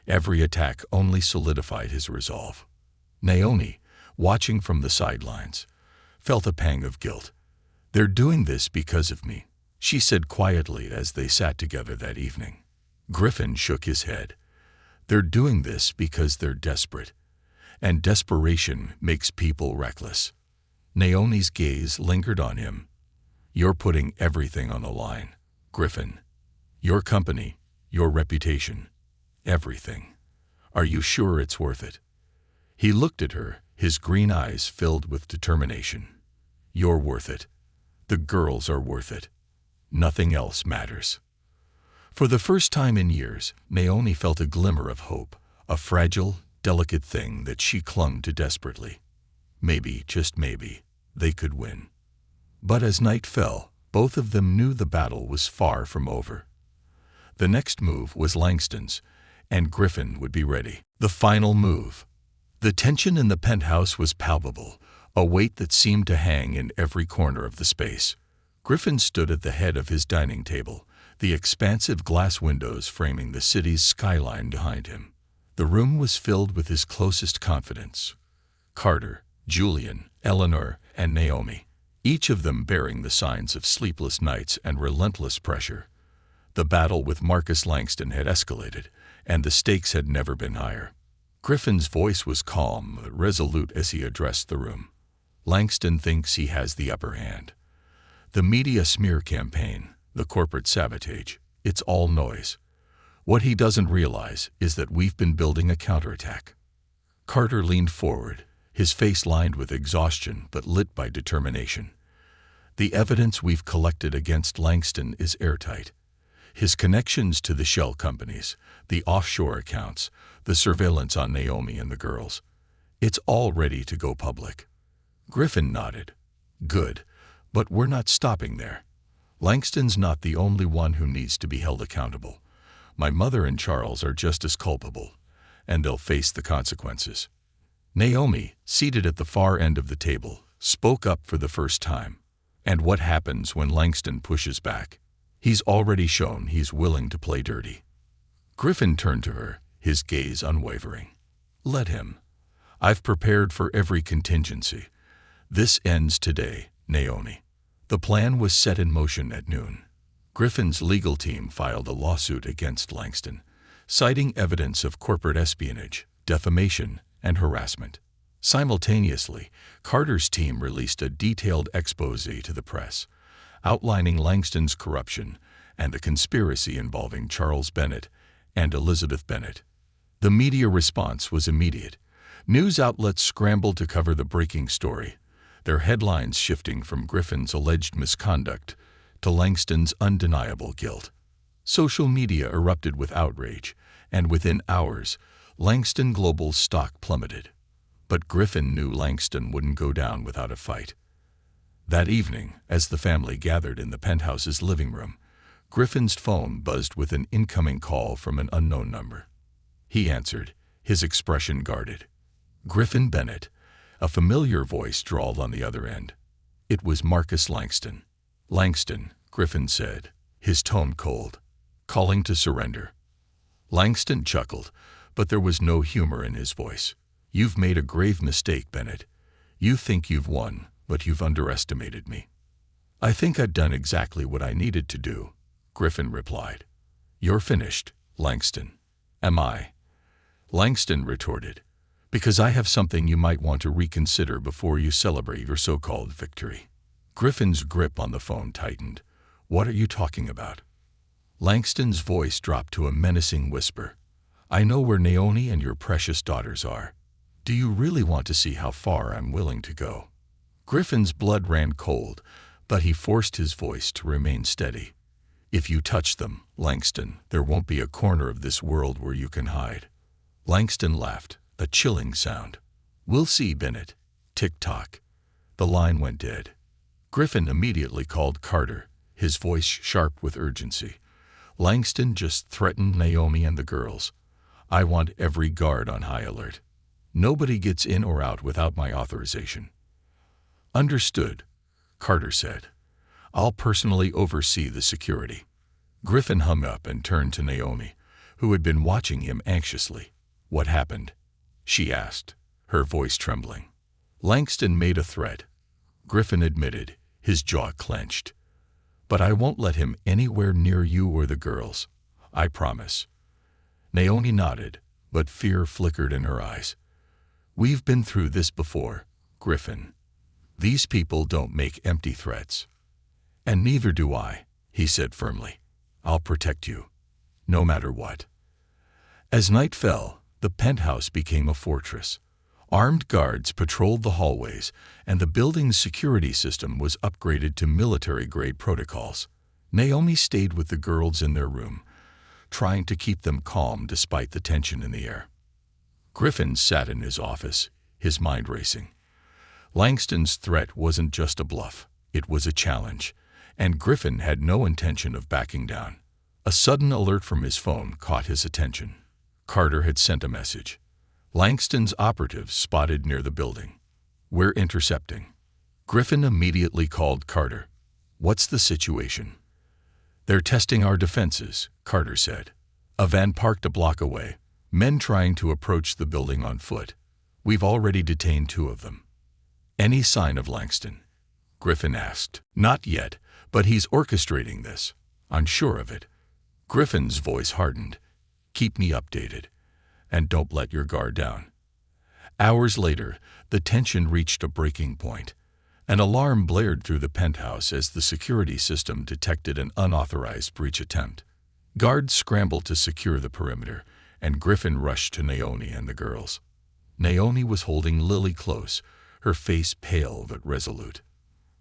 Every attack only solidified his resolve. Naomi, watching from the sidelines, felt a pang of guilt. "They're doing this because of me," she said quietly as they sat together that evening. Griffin shook his head. "They're doing this because they're desperate, and desperation makes people reckless." Naomi's gaze lingered on him. "You're putting everything on the line, Griffin. Your company, your reputation, everything. Are you sure it's worth it?" He looked at her, his green eyes filled with determination. "You're worth it. The girls are worth it. Nothing else matters." For the first time in years, Naomi felt a glimmer of hope, a fragile, delicate thing that she clung to desperately. Maybe, just maybe, they could win. But as night fell, both of them knew the battle was far from over. The next move was Langston's, and Griffin would be ready. The final move. The tension in the penthouse was palpable, a weight that seemed to hang in every corner of the space. Griffin stood at the head of his dining table, the expansive glass windows framing the city's skyline behind him. The room was filled with his closest confidants: Carter, Julian, Eleanor, and Naomi, each of them bearing the signs of sleepless nights and relentless pressure. The battle with Marcus Langston had escalated, and the stakes had never been higher. Griffin's voice was calm, but resolute as he addressed the room. Langston thinks he has the upper hand. The media smear campaign, the corporate sabotage, it's all noise. What he doesn't realize is that we've been building a counterattack. Carter leaned forward, his face lined with exhaustion but lit by determination. The evidence we've collected against Langston is airtight. His connections to the shell companies, the offshore accounts, the surveillance on Naomi and the girls. It's all ready to go public. Griffin nodded. Good, but we're not stopping there. Langston's not the only one who needs to be held accountable. My mother and Charles are just as culpable, and they'll face the consequences. Naomi, seated at the far end of the table, spoke up for the first time. And what happens when Langston pushes back? He's already shown he's willing to play dirty. Griffin turned to her, his gaze unwavering. Let him. I've prepared for every contingency. This ends today, Naomi. The plan was set in motion at noon. Griffin's legal team filed a lawsuit against Langston, citing evidence of corporate espionage, defamation, and harassment. Simultaneously, Carter's team released a detailed exposé to the press, outlining Langston's corruption and a conspiracy involving Charles Bennett and Elizabeth Bennett. The media response was immediate. News outlets scrambled to cover the breaking story, their headlines shifting from Griffin's alleged misconduct to Langston's undeniable guilt. Social media erupted with outrage, and within hours, Langston Global's stock plummeted. But Griffin knew Langston wouldn't go down without a fight. That evening, as the family gathered in the penthouse's living room, Griffin's phone buzzed with an incoming call from an unknown number. He answered, his expression guarded. Griffin Bennett, a familiar voice drawled on the other end. It was Marcus Langston. Langston, Griffin said, his tone cold. Calling to surrender. Langston chuckled, but there was no humor in his voice. You've made a grave mistake, Bennett. You think you've won, but you've underestimated me. I think I'd done exactly what I needed to do, Griffin replied. You're finished, Langston. Am I? Langston retorted. Because I have something you might want to reconsider before you celebrate your so-called victory. Griffin's grip on the phone tightened. What are you talking about? Langston's voice dropped to a menacing whisper. I know where Naomi and your precious daughters are. Do you really want to see how far I'm willing to go? Griffin's blood ran cold, but he forced his voice to remain steady. If you touch them, Langston, there won't be a corner of this world where you can hide. Langston laughed, a chilling sound. We'll see, Bennett. Tick-tock. The line went dead. Griffin immediately called Carter, his voice sharp with urgency. Langston just threatened Naomi and the girls. I want every guard on high alert. Nobody gets in or out without my authorization. Understood, Carter said. I'll personally oversee the security. Griffin hung up and turned to Naomi, who had been watching him anxiously. What happened? She asked, her voice trembling. Langston made a threat. Griffin admitted, his jaw clenched. But I won't let him anywhere near you or the girls. I promise. Naomi nodded, but fear flickered in her eyes. We've been through this before, Griffin. These people don't make empty threats. And neither do I, he said firmly. I'll protect you, no matter what. As night fell, the penthouse became a fortress. Armed guards patrolled the hallways, and the building's security system was upgraded to military-grade protocols. Naomi stayed with the girls in their room, trying to keep them calm despite the tension in the air. Griffin sat in his office, his mind racing. Langston's threat wasn't just a bluff, it was a challenge, and Griffin had no intention of backing down. A sudden alert from his phone caught his attention. Carter had sent a message. Langston's operatives spotted near the building. We're intercepting. Griffin immediately called Carter. What's the situation? They're testing our defenses, Carter said. A van parked a block away, men trying to approach the building on foot. We've already detained 2 of them. Any sign of Langston? Griffin asked. Not yet, but he's orchestrating this. I'm sure of it. Griffin's voice hardened. Keep me updated. and don't let your guard down. Hours later, the tension reached a breaking point. An alarm blared through the penthouse as the security system detected an unauthorized breach attempt. Guards scrambled to secure the perimeter, and Griffin rushed to Naomi and the girls. Naomi was holding Lily close, her face pale but resolute.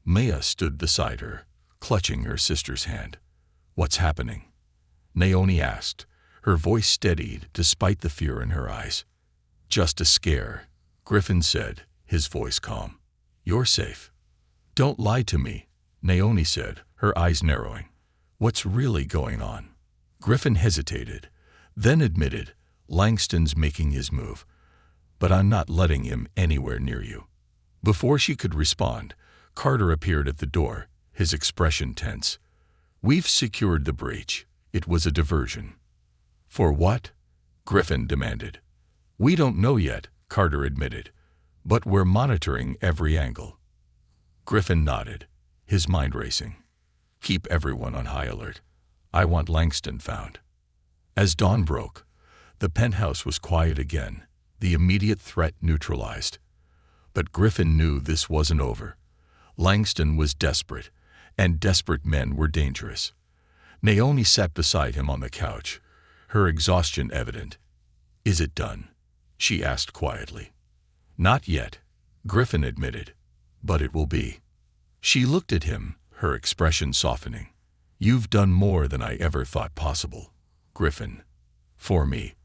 Maya stood beside her, clutching her sister's hand. "What's happening?" Naomi asked, her voice steadied despite the fear in her eyes. "Just a scare," Griffin said, his voice calm. "You're safe." "Don't lie to me," Naomi said, her eyes narrowing. "What's really going on?" Griffin hesitated, then admitted, "Langston's making his move, but I'm not letting him anywhere near you." Before she could respond, Carter appeared at the door, his expression tense. "We've secured the breach. It was a diversion." "For what?" Griffin demanded. "We don't know yet," Carter admitted, "but we're monitoring every angle." Griffin nodded, his mind racing. "Keep everyone on high alert. I want Langston found." As dawn broke, the penthouse was quiet again, the immediate threat neutralized. But Griffin knew this wasn't over. Langston was desperate, and desperate men were dangerous. Naomi sat beside him on the couch, her exhaustion evident. "Is it done?" she asked quietly. "Not yet," Griffin admitted, "but it will be." She looked at him, her expression softening. "You've done more than I ever thought possible, Griffin. For me.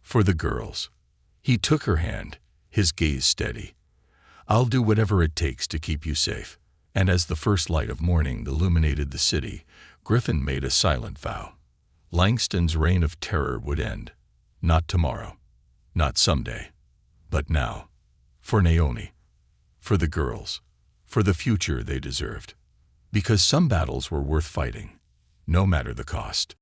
For the girls." He took her hand, his gaze steady. "I'll do whatever it takes to keep you safe." And as the first light of morning illuminated the city, Griffin made a silent vow. Langston's reign of terror would end. Not tomorrow. Not someday. But now. For Naomi. For the girls. For the future they deserved. Because some battles were worth fighting, no matter the cost.